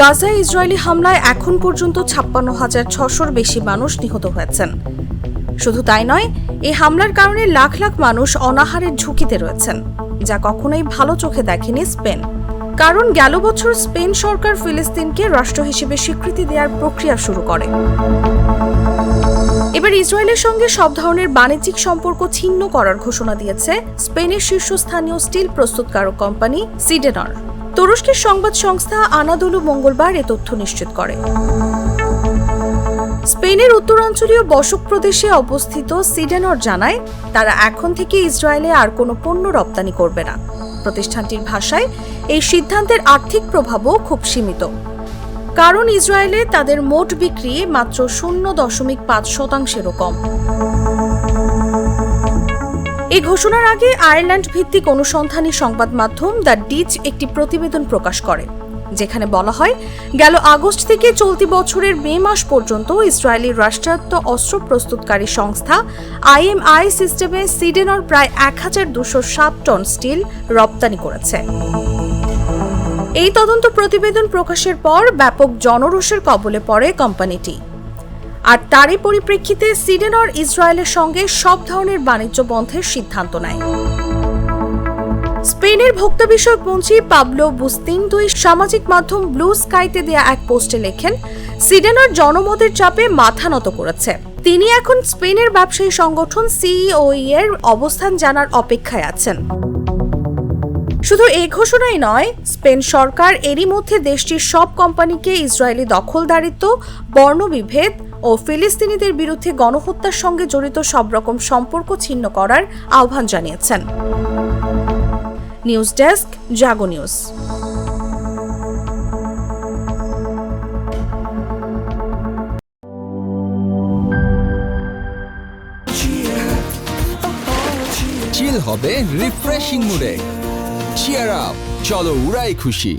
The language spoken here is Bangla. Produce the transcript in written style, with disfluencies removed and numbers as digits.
গাজায় ইসরায়েলি হামলায় এখন পর্যন্ত ৫৬,৬০০-র বেশি মানুষ নিহত হয়েছেন। শুধু তাই নয়, এই হামলার কারণে লাখ লাখ মানুষ অনাহারের ঝুঁকিতে রয়েছেন, যা কখনোই ভালো চোখে দেখেনি স্পেন। কারণ গেল বছর স্পেন সরকার ফিলিস্তিনকে রাষ্ট্র হিসেবে স্বীকৃতি দেওয়ার প্রক্রিয়া শুরু করে। এবার ইসরায়েলের সঙ্গে সব ধরনের বাণিজ্যিক সম্পর্ক ছিন্ন করার ঘোষণা দিয়েছে স্পেনের শীর্ষস্থানীয় স্টিল প্রস্তুতকারক কোম্পানি সিডেনর। তুরস্কের সংবাদ সংস্থা আনাদোলু মঙ্গলবার এ তথ্য নিশ্চিত করে। স্পেনের উত্তরাঞ্চলীয় বসক প্রদেশে অবস্থিত সিডেনর জানায়, তারা এখন থেকে ইসরায়েলে আর কোনো পণ্য রপ্তানি করবে না। প্রতিষ্ঠানটির ভাষায়, এই সিদ্ধান্তের আর্থিক প্রভাবও খুব সীমিত, কারণ ইসরায়েলে তাদের মোট বিক্রি মাত্র 0.৫%-এরও কম। এই ঘোষণার আগে আয়ারল্যান্ড ভিত্তিক অনুসন্ধানী সংবাদ মাধ্যম দ্য ডিচ একটি প্রতিবেদন প্রকাশ করে, যেখানে বলা হয়, গেল আগস্ট থেকে চলতি বছরের মে মাস পর্যন্ত ইসরায়েলি রাষ্ট্রায়ত্ত অস্ত্র প্রস্তুতকারী সংস্থা IMI সিস্টেমে সিডেনর প্রায় ১,২০৭ টন স্টিল রপ্তানি করেছে। এই তদন্ত প্রতিবেদন প্রকাশের পর ব্যাপক জনরোষের কবলে পড়ে কোম্পানিটি, আর তারই পরিপ্রেক্ষিতে সিডেনর ইসরায়েলের সঙ্গে সব ধরনের বাণিজ্য বন্ধের সিদ্ধান্ত নেয়। স্পেনের ভোক্তা বিষয়ক মন্ত্রী পাবলো বুস্তিনতুই সামাজিক মাধ্যম ব্লু স্কাইতে দেয়া এক পোস্টে লেখেন, সিডেনর জনমতের চাপে মাথা নত করেছে। তিনি এখন স্পেনের ব্যবসায়ী সংগঠন CEOE এর অবস্থান জানার অপেক্ষায় আছেন। শুধু এই ঘোষণাই নয়, স্পেন সরকার এরই মধ্যে দেশটির সব কোম্পানিকে ইসরায়েলি দখলদারিত্ব, বর্ণবিভেদ ও ফিলিস্তিনিদের বিরুদ্ধে গণহত্যার সঙ্গে জড়িত সব রকম সম্পর্ক ছিন্ন করার আহ্বান জানিয়েছেন। নিউজ ডেস্ক, জাগো নিউজ। চিল হবে রিফ্রেশিং মুডে। চিয়ার আপ, চলো উড়াই খুশি।